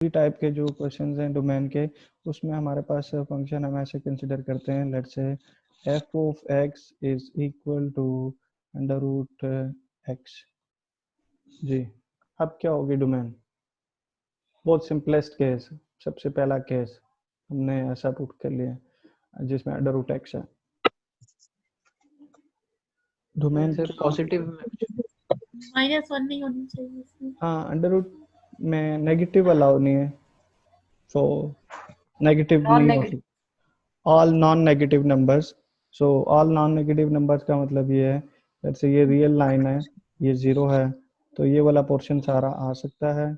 Type के जो questions हैं डोमेन के, उसमें हमारे पास फंक्शन हम ऐसे कंसिडर करते हैं, let's say f of x is equal to under root x। जी, अब क्या होगी डोमेन? बहुत सिंपलेस्ट केस, सबसे पहला केस हमने ऐसा पुट कर लिया जिसमें अंडर रूट x है। डोमेन पॉजिटिव -1 नहीं होनी चाहिए इसमें। हाँ, अंडर रूट में नेगेटिव अलाउ नहीं है, सो नेगेटिव नहीं होती। All non negative numbers, so all non negative numbers का मतलब ये है, जैसे ये रियल लाइन है, ये 0 है, तो ये वाला पोर्शन सारा आ सकता है,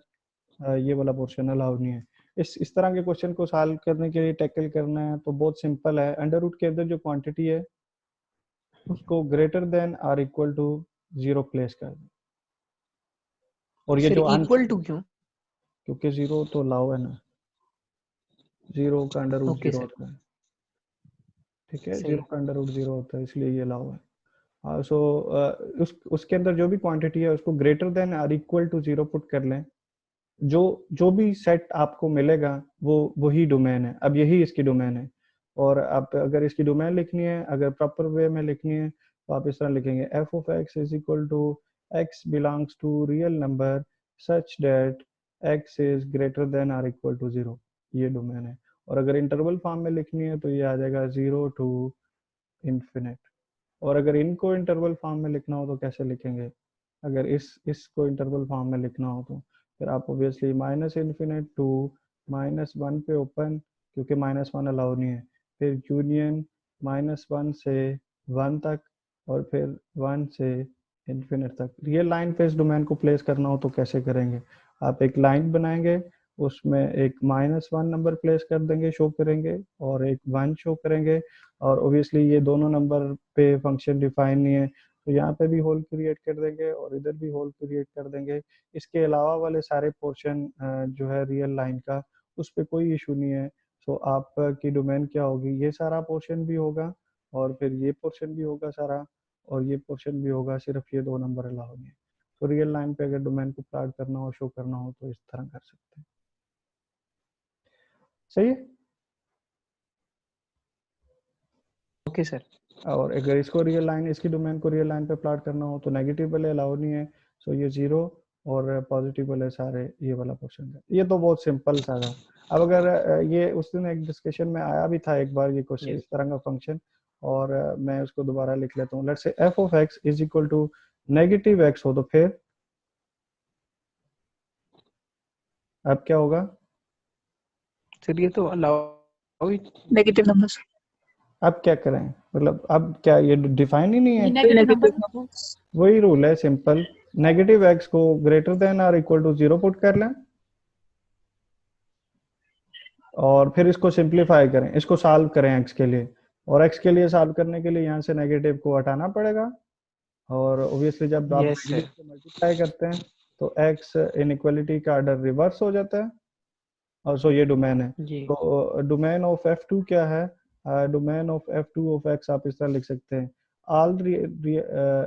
ये वाला पोर्शन अलाउ नहीं है। इस तरह के क्वेश्चन को सॉल्व करने के लिए टैकल करना है तो बहुत सिंपल है। अंडर रूट के अंदर जो क्वांटिटी है उसको ग्रेटर देन और इक्वल टू 0 प्लेस कर दें, और ये जो इक्वल टू क्यों? क्योंकि 0 तो अलाउ है ना, 0 का अंडर रूट 0 सर होता है, ठीक है, सही। 0 का अंडर रूट 0 होता है, इसलिए ये अलाउ है। सो उसके अंदर जो भी क्वांटिटी है उसको ग्रेटर देन और इक्वल टू 0 पुट कर लें, जो भी सेट आपको मिलेगा वो वही डोमेन है। अब यही इसकी डोमेन है, और आप अगर इसकी डोमेन लिखनी है, अगर प्रॉपर वे में लिखनी है, तो आप इस तरह लिखेंगे f of x is equal to x belongs to real number such that x is greater than और इक्वल टू 0, ये डोमेन है। और अगर इंटरवल फॉर्म में लिखनी है तो ये आ जाएगा 0 टू इन्फिनिट। और अगर इनको इंटरवल फॉर्म में लिखना हो तो कैसे लिखेंगे? अगर इसको इंटरवल फॉर्म में लिखना हो तो फिर आप ऑब्वियसली माइनस इन्फिनिट टू -1 पे ओपन, क्योंकि -1 अलाउ नहीं है, फिर यूनियन -1 से 1 तक, और फिर 1 से इन्फिनिट तक। रियल लाइन पे इस डोमेन को प्लेस करना हो तो कैसे करेंगे? आप एक लाइन बनाएंगे, उसमें एक -1 नंबर प्लेस कर देंगे, शो करेंगे, और एक 1 शो करेंगे, और ऑब्वियसली ये दोनों नंबर पे फंक्शन डिफाइन नहीं है, तो यहाँ पे भी होल क्रिएट कर देंगे और इधर भी होल क्रिएट कर देंगे। इसके अलावा वाले सारे पोर्शन जो है रियल लाइन का, उस पर कोई इशू नहीं है। सो आपकी डोमेन क्या होगी? ये सारा पोर्शन भी होगा, और फिर ये पोर्शन भी होगा सारा, और ये पोर्शन भी होगा, सिर्फ ये 2 नंबर अलाउ नहीं है। तो रियल लाइन पे अगर डोमेन को प्लॉट करना हो, शो करना हो, तो इस तरह कर सकते हैं। सही है। Okay sir. और अगर इसको रियल लाइन, इसकी डोमेन को रियल लाइन पे प्लॉट करना हो तो नेगेटिव वाले अलाउ नहीं है, सो ये 0, और पॉजिटिव वाले सारे ये वाला पोर्शन है। ये तो बहुत सिंपल सा था। अब अगर ये उस दिन एक डिस्कशन में आया भी था एक बार ये क्वेश्चन, इस तरह का फंक्शन, और मैं उसको दोबारा लिख लेता हूँ। Let's say f of x is equal to negative x हो तो फिर अब क्या होगा? सर ये तो अलाउ नेगेटिव नंबर्स, अब क्या करें? मतलब अब क्या ये डिफाइन ही नहीं है? Negative numbers. वही रूल है सिंपल, नेगेटिव x को ग्रेटर देन और इक्वल टू 0 पुट कर लें, और फिर इसको सिंप्लीफाई करें, इसको सॉल्व करें x के लिए, और x के लिए सॉल्व करने के लिए यहाँ से नेगेटिव को हटाना पड़ेगा, और ऑब्वियसली जब आप यस नेगेटिव सर। से मल्टीप्लाई करते हैं तो x इनइक्वालिटी का ऑर्डर रिवर्स हो जाता है, और सो ये डोमेन है। जी तो डोमेन ऑफ f2 क्या है? Domain of f2 of x आप इस तरह लिख सकते हैं, ऑल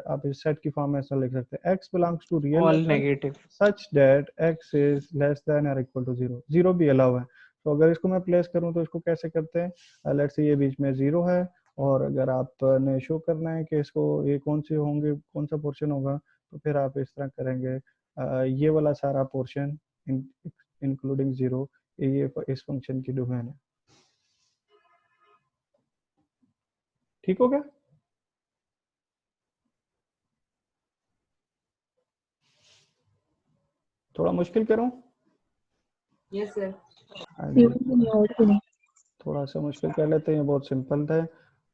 आप इस सेट की फॉर्म में ऐसा लिख सकते हैं, x belongs to real all number negative. Such that x is less than और इक्वल टू 0, 0 भी अलाउ है। तो अगर इसको मैं प्लेस करूं तो इसको कैसे करते हैं? लेट्स से ये बीच में 0 है, और अगर आपने शो करना है कि इसको ये कौन से होंगे, कौन सा पोर्शन होगा, तो फिर आप इस तरह करेंगे, ये वाला सारा पोर्शन इंक्लूडिंग 0, ये इस फंक्शन की डोमेन है। ठीक हो गया? थोड़ा मुश्किल करूं? Yes sir. हाँ जी, थोड़ा सा मुश्किल कर लेते हैं, ये बहुत सिंपल था।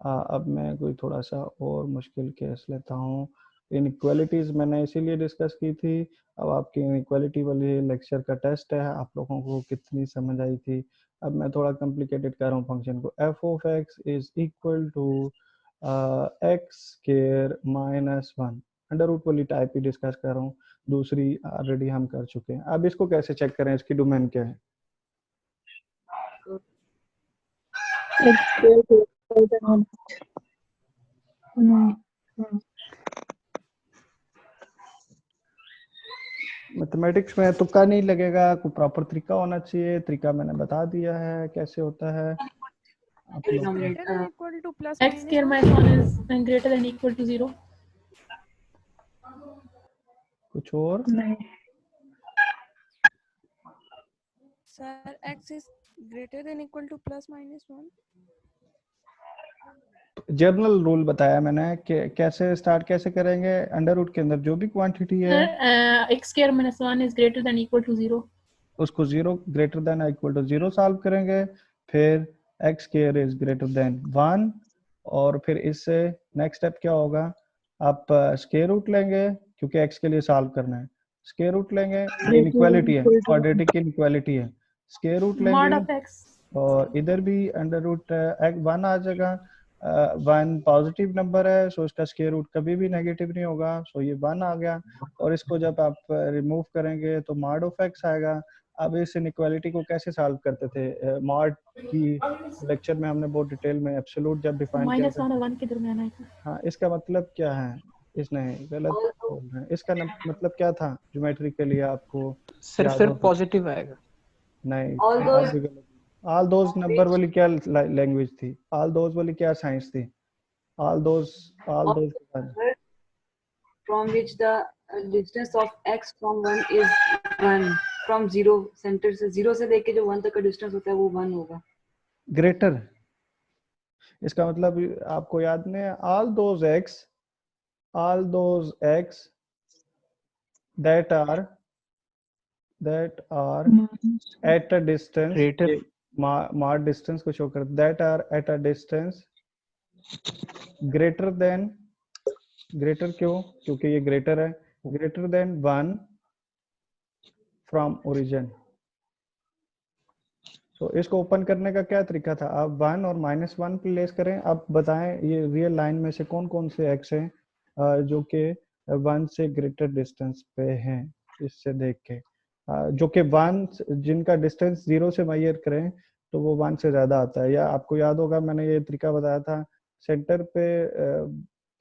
अब मैं कोई थोड़ा सा और मुश्किल केस लेता हूँ। इनइक्वालिटीज़ मैंने इसीलिए डिस्कस की थी। अब आपकी इनइक्वालिटी वाली लेक्चर का टेस्ट है, आप लोगों को कितनी समझ आई थी। अब मैं थोड़ा कॉम्प्लिकेटेड कर रहा हूँ फंक्शन को। f of x is equal to X square -1, under root वाली टाइप ही डिस्कस कर रहा हूँ, दूसरी ऑलरेडी हम कर चुके हैं। अब इसको कैसे चेक करें, इसकी डोमेन क्या है? मैथमेटिक्स में तुक्का नहीं लगेगा, कोई प्रॉपर तरीका होना चाहिए। तरीका मैंने बता दिया है कैसे होता है आप Is लोग। greater than equal to plus X minus square 1? minus 1 is greater than equal to 0. कुछ और नहीं. Sir, x is greater than equal to plus minus 1? General rule बताया मैंने कि कैसे स्टार्ट कैसे करेंगे। अंडर रूट के अंदर जो भी क्वांटिटी है X square minus 1 is greater than equal to 0. उसको 0 greater than equal to 0 solve करेंगे। फिर x square is greater than 1 और फिर इससे नेक्स्ट स्टेप क्या होगा, आप स्क्वायर रूट लेंगे क्योंकि x के लिए सॉल्व करना है। स्क्वायर रूट लेंगे, इनइक्वालिटी है, क्वाड्रेटिक इनइक्वालिटी है। स्क्वायर रूट Mod लेंगे of x. और इधर भी अंडर रूट 1 आ जाएगा। 1 पॉजिटिव नंबर है सो इसका स्क्वायर रूट कभी भी नेगेटिव नहीं होगा, सो ये 1 आ गया। और इसको जब आप रिमूव करेंगे तो मॉड ऑफ x आएगा। अब इस इनइक्वालिटी को कैसे सॉल्व करते थे, मॉड की लेक्चर में हमने बहुत डिटेल में एब्सोल्यूट जब डिफाइन किया माइनस था। 1 और 1 के दरमियान आएगा। हाँ, इसका मतलब क्या है, इसने गलत बोल रहे हैं। इसका मतलब क्या था ज्योमेट्री के लिए आपको सर याद फिर हो तो? पॉजिटिव आएगा। नहीं, All आप those भी गलत। ऑल दोज नंबर वाली क्या लैंग्वेज थी, ऑल दोज वाली क्या साइंस थी? All those from which the distance of x from 1 is 1 from 0 centre से 0 से लेके जो 1 तक का डिस्टेंस होता है वो 1 होगा। ग्रेटर, इसका मतलब आपको याद नहीं है, all those x that are at a distance, Greater. Mark distance को शो कर, that are at a distance greater than, greater क्यों, क्योंकि ये ग्रेटर है, ग्रेटर देन 1 फ्रॉम ओरिजिन। तो इसको ओपन करने का क्या तरीका था, आप 1 और -1 प्लेस करें। अब बताएं ये रियल लाइन में से कौन कौन से एक्स हैं जो कि 1 से ग्रेटर डिस्टेंस पे हैं, इससे देख के जो कि 1 जिनका डिस्टेंस 0 से मेजर करें तो वो 1 से ज़्यादा आता है। या आपको याद होगा मैंने ये तरीका बताया था, सेंटर पे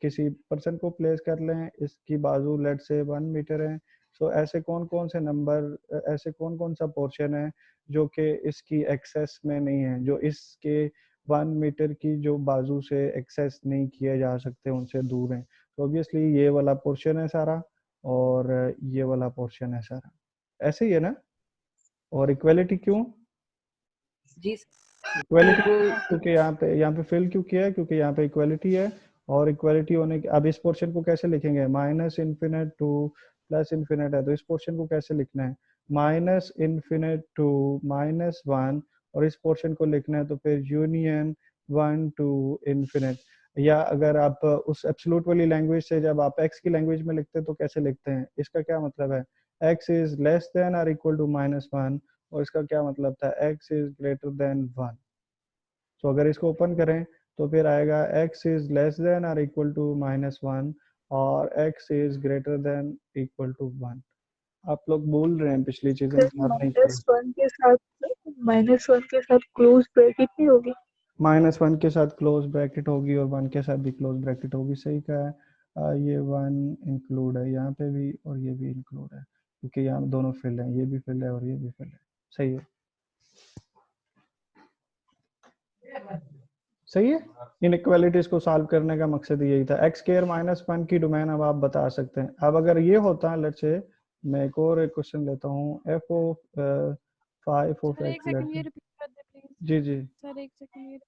किसी पर्सन को प्लेस कर लें, इसकी बाजू लेट से 1 मीटर है। सो ऐसे कौन कौन से नंबर, ऐसे कौन कौन सा पोर्शन है जो कि इसकी एक्सेस में नहीं है, जो इसके 1 मीटर की जो बाजू से एक्सेस नहीं किए जा सकते, उनसे दूर हैं। तो ऑब्वियसली ये वाला पोर्शन है सारा और ये वाला पोर्शन है सारा, ऐसे ही है ना। और इक्वालिटी क्यों, जी इक्वालिटी क्योंकि यहाँ पे फिल क्यों किया है, क्योंकि यहाँ पे इक्वालिटी है। और इक्वालिटी होने के अब इस पोर्शन को कैसे लिखेंगे, minus infinite two plus infinite है, तो इस पोर्शन को कैसे लिखना है, माइनस इन्फिनिट टू -1, और इस पोर्शन को लिखना है तो फिर यूनियन 1 टू इन्फिनिट। या अगर आप उस एब्सोल्यूट वाली लैंग्वेज से जब आप x की लैंग्वेज में लिखते हैं तो कैसे लिखते हैं, इसका क्या मतलब है, x इज लेस देन और इक्वल टू -1, और इसका क्या मतलब था, x इज ग्रेटर देन 1। तो अगर इसको ओपन करें तो फिर आएगा x इज लेस देन और इक्वल टू -1 और x is greater than equal to 1। आप लोग भूल रहे हैं पिछली चीजें याद नहीं की। -1 के साथ क्लोज ब्रैकेट नहीं होगी, -1 के साथ क्लोज ब्रैकेट होगी और 1 के साथ भी क्लोज ब्रैकेट होगी, सही कहा है। ये 1 इंक्लूड है यहाँ पे भी और ये भी इंक्लूड है, क्योंकि यहाँ दोनों फिल है, ये भी फिल है और ये भी फिल है, सही है, सही है। इनइक्वालिटीज को सॉल्व करने का मकसद यही था। x स्क्वायर -1 की डोमेन अब आप बता सकते हैं। अब अगर ये होता है, लेट्स से मैं एक और एक क्वेश्चन लेता हूँ, f ऑफ 5 ऑफ सर एक x, सेकंड ये रिपीट कर दे प्लीज। जी जी सर एक सेकंड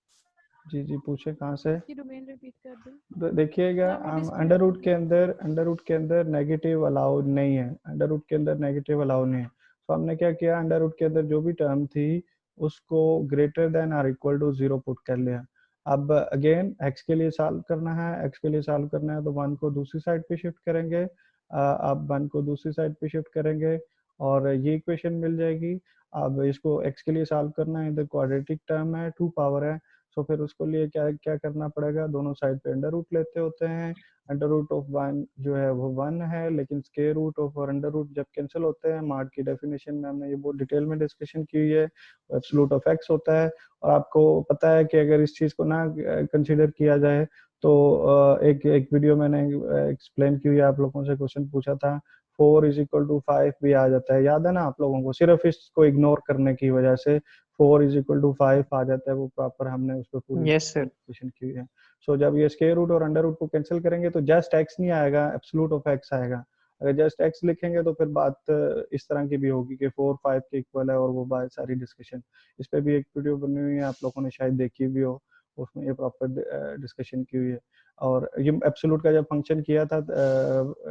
ये जी पूछे कहाँ से। की डोमेन रिपीट कर दे। तो देखिएगा, सर, वो हम डिस्प्ले अंडर रूट के अंदर नेगेटिव अलाउड नहीं है, अंडर रूट के अंदर नेगेटिव अलाउड नहीं है। तो हमने क्या किया, अंडर रूट के अंदर जो भी टर्म थी उसको ग्रेटर देन और इक्वल टू 0 पुट कर लिया। अब अगेन x के लिए सॉल्व करना है, x के लिए सॉल्व करना है तो 1 को दूसरी साइड पे शिफ्ट करेंगे। अब 1 को दूसरी साइड पे शिफ्ट करेंगे और ये इक्वेशन मिल जाएगी। अब इसको x के लिए सॉल्व करना है, इधर क्वाड्रेटिक टर्म है, 2 पावर है, तो फिर उसको लिए क्या क्या करना पड़ेगा, दोनों साइड पे अंडर रूट लेते होते हैं। अंडर रूट ऑफ 1 जो है वो 1 है, लेकिन स्क्वायर रूट ऑफ और अंडर रूट जब कैंसिल होते हैं, मॉड की डेफिनेशन में हमने ये बहुत डिटेल में डिस्कशन की हुई है, एब्सोल्यूट ऑफ x होता है। और आपको पता है कि अगर इस चीज़ को ना कंसिडर किया जाए तो एक वीडियो मैंने एक्सप्लेन की हुई है, आप लोगों से क्वेश्चन पूछा था 4 इज इक्वल टू 5 भी आ जाता है, याद है ना आप लोगों को, सिर्फ इसको इग्नोर करने की वजह से 4 इज इक्वल टू 5 आ जाता है, वो प्रॉपर हमने उस पर पूरी यस सर। कैलकुलेशन की है। सो जब ये स्क्वायर रूट और अंडर रूट को कैंसिल करेंगे तो जस्ट एक्स नहीं आएगा, एब्सोल्यूट ऑफ एक्स आएगा। अगर जस्ट एक्स लिखेंगे तो फिर बात इस तरह की भी होगी कि 4 5 के इक्वल है, और वो बात सारी डिस्कशन, इस पे भी एक वीडियो बनी हुई है, आप लोगों ने शायद देखी भी हो, उसमें ये प्रॉपर डिस्कशन की हुई है। और ये एब्सोल्यूट का जब फंक्शन किया था,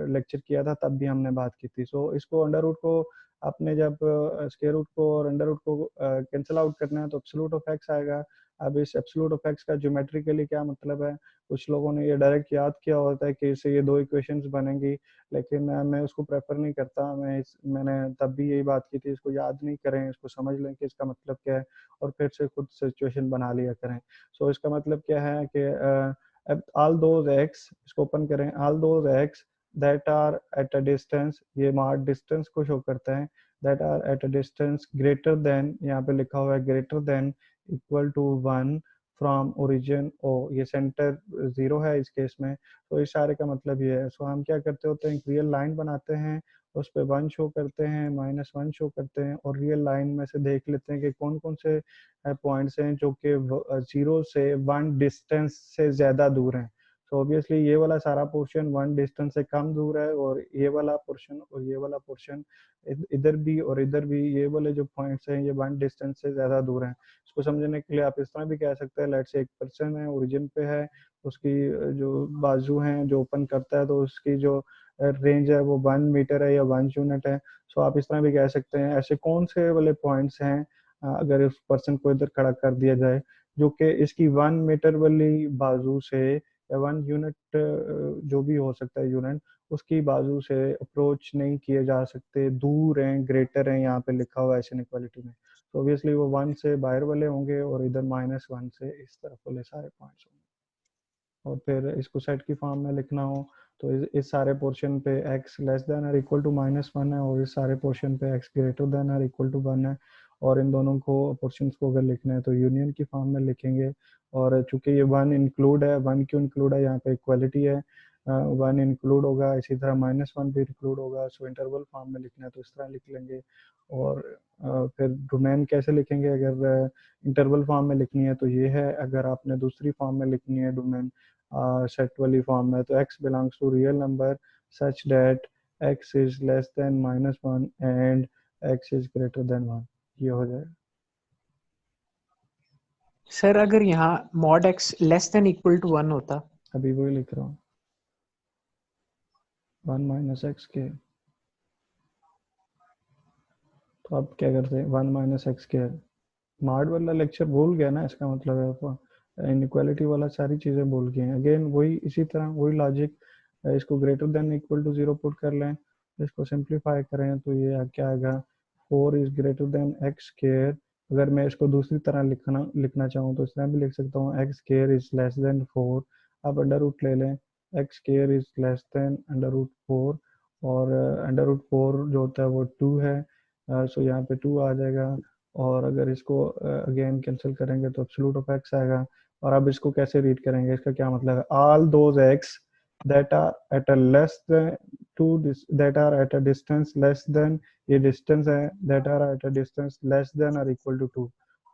लेक्चर किया था, तब भी हमने बात की थी। सो इसको अंडर रूट को आपने जब स्क्वायर रूट को और अंडर रूट को कैंसिल आउट करना है तो एब्सोल्यूट ऑफ एक्स आएगा। अब इस एब्सोल्यूट ऑफ एक्स का ज्योमेट्रिकली क्या मतलब है, कुछ लोगों ने ये डायरेक्ट याद किया होता है कि इससे ये दो इक्वेशंस बनेंगी, लेकिन मैं उसको प्रेफर नहीं करता। मैंने तब भी यही बात की थी, इसको याद नहीं करें, इसको समझ लें कि इसका मतलब क्या है, और फिर से खुद सिचुएशन बना लिया करें। सो इसका मतलब क्या है कि ऑल दोज एक्स, इसको ओपन करें, all those x that are at a distance, ये मार्क डिस्टेंस को शो करता है, that are at a distance greater than, यहाँ पे लिखा हुआ है greater than equal to 1 from origin O, ये सेंटर 0 है इस केस में। तो इशारे का मतलब ये है। सो हम क्या करते होते हैं, एक रियल लाइन बनाते हैं, उस पर 1 शो करते हैं, -1 शो करते हैं, और रियल लाइन में से देख लेते हैं कि कौन कौन से पॉइंट्स हैं जो कि 0 से 1 डिस्टेंस से ज़्यादा दूर हैं। तो ऑब्वियसली ये वाला सारा पोर्शन 1 डिस्टेंस से कम दूर है, और ये वाला पोर्शन और ये वाला पोर्शन इधर भी और इधर भी, ये वाले जो पॉइंट्स हैं ये 1 डिस्टेंस से ज़्यादा दूर हैं। इसको समझने के लिए आप इस तरह भी कह सकते हैं, लेट से एक पर्सन है, ओरिजिन पे है, उसकी जो बाजू हैं जो ओपन करता है, तो उसकी जो रेंज है वो 1 मीटर है या 1 यूनिट है। सो आप इस तरह भी कह सकते हैं। ऐसे कौन से वाले पॉइंट्स हैं, अगर उस पर्सन को इधर खड़ा कर दिया जाए, जो कि इसकी 1 मीटर वाली बाजू से या 1 यूनिट, जो भी हो सकता है यूनिट, उसकी बाजू से अप्रोच नहीं किए जा सकते, दूर हैं, ग्रेटर हैं, यहाँ पे लिखा हुआ है ऐसे इनइक्वालिटी में। तो ऑब्वियसली वो 1 से बाहर वाले होंगे, और इधर -1 से इस तरफ वाले सारे पॉइंट्स होंगे। और फिर इसको सेट की फॉर्म में लिखना हो तो इस सारे पोर्शन पे x लेस देन और इक्वल टू -1 है, और इस सारे पोर्शन पे x ग्रेटर देन और इक्वल टू 1 है। और इन दोनों को पोर्शंस को अगर लिखना है तो यूनियन की फॉर्म में लिखेंगे। और चूंकि ये 1 इंक्लूड है, 1 क्यों इंक्लूड है, यहाँ पे इक्वलिटी है, 1 इंक्लूड होगा, इसी तरह -1 भी इंक्लूड होगा। सो इंटरवल फॉर्म में लिखना है तो इस तरह लिख लेंगे। और फिर डोमेन कैसे लिखेंगे, अगर इंटरवल फॉर्म में लिखनी है तो ये है, अगर आपने दूसरी फॉर्म में लिखनी है डोमेन सेट वाली फॉर्म में, तो x belongs to real number such that x is less than -1 and x is greater than 1, ये हो जाएगा। सर अगर यहाँ mod x less than equal to 1 होता, अभी वही लिख रहा हूँ, 1 - x के, तो अब क्या करते हैं, 1 - x के मॉड वाला लेक्चर भूल गया ना, इसका मतलब है आपको इनइक्वालिटी वाला सारी चीज़ें भूल गए हैं। अगेन वही, इसी तरह वही लॉजिक, इसको greater than equal to 0 put कर लें, इसको सिंप्लीफाई करें तो ये क्या आएगा, 4 is greater then x square. अगर मैं इसको दूसरी तरह लिखना चाहूँ तो इस तरह भी लिख सकता हूँ, x square is less than 4। अब अंडर रूट ले लें, x square is less than under root 4, और अंडर रूट 4 जो होता है वो 2 है। सो यहाँ पे 2 आ जाएगा। और अगर इसको अगेन कैंसिल करेंगे तो एब्सोल्यूट ऑफ एक्स आएगा। और अब इसको कैसे रीड करेंगे, इसका क्या मतलब है, all those x that are at a less than two, that are at a distance less than, ये डिस्टेंस है, that are at a distance less than और इक्वल टू 2।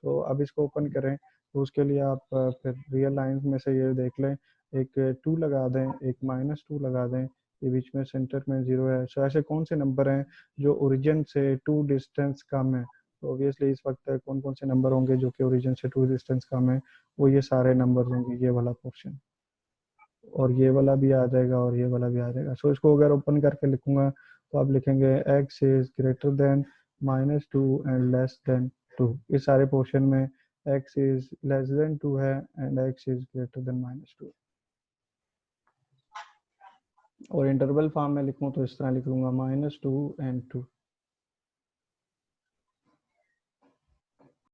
तो अब इसको ओपन करें तो उसके लिए आप फिर रियल लाइन में से ये देख लें, एक 2 लगा दें, एक -2 लगा दें, ये बीच में सेंटर में 0 है। सो ऐसे कौन से नंबर हैं जो ओरिजिन से 2 डिस्टेंस कम है, तो ऑब्वियसली इस वक्त कौन कौन से नंबर होंगे जो कि ओरिजिन से 2 डिस्टेंस कम है, वो ये सारे नंबर होंगे, ये वाला पोर्शन, और ये वाला भी आ जाएगा और ये वाला भी आ जाएगा। सो इसको अगर ओपन करके लिखूंगा तो आप लिखेंगे x is greater then -2 and less than 2। इस सारे पोर्शन में x इज लेस देन 2 है and x is greater then -2। और इंटरवल फॉर्म में लिखूं तो इस तरह लिख लूंगा, -2 एंड 2।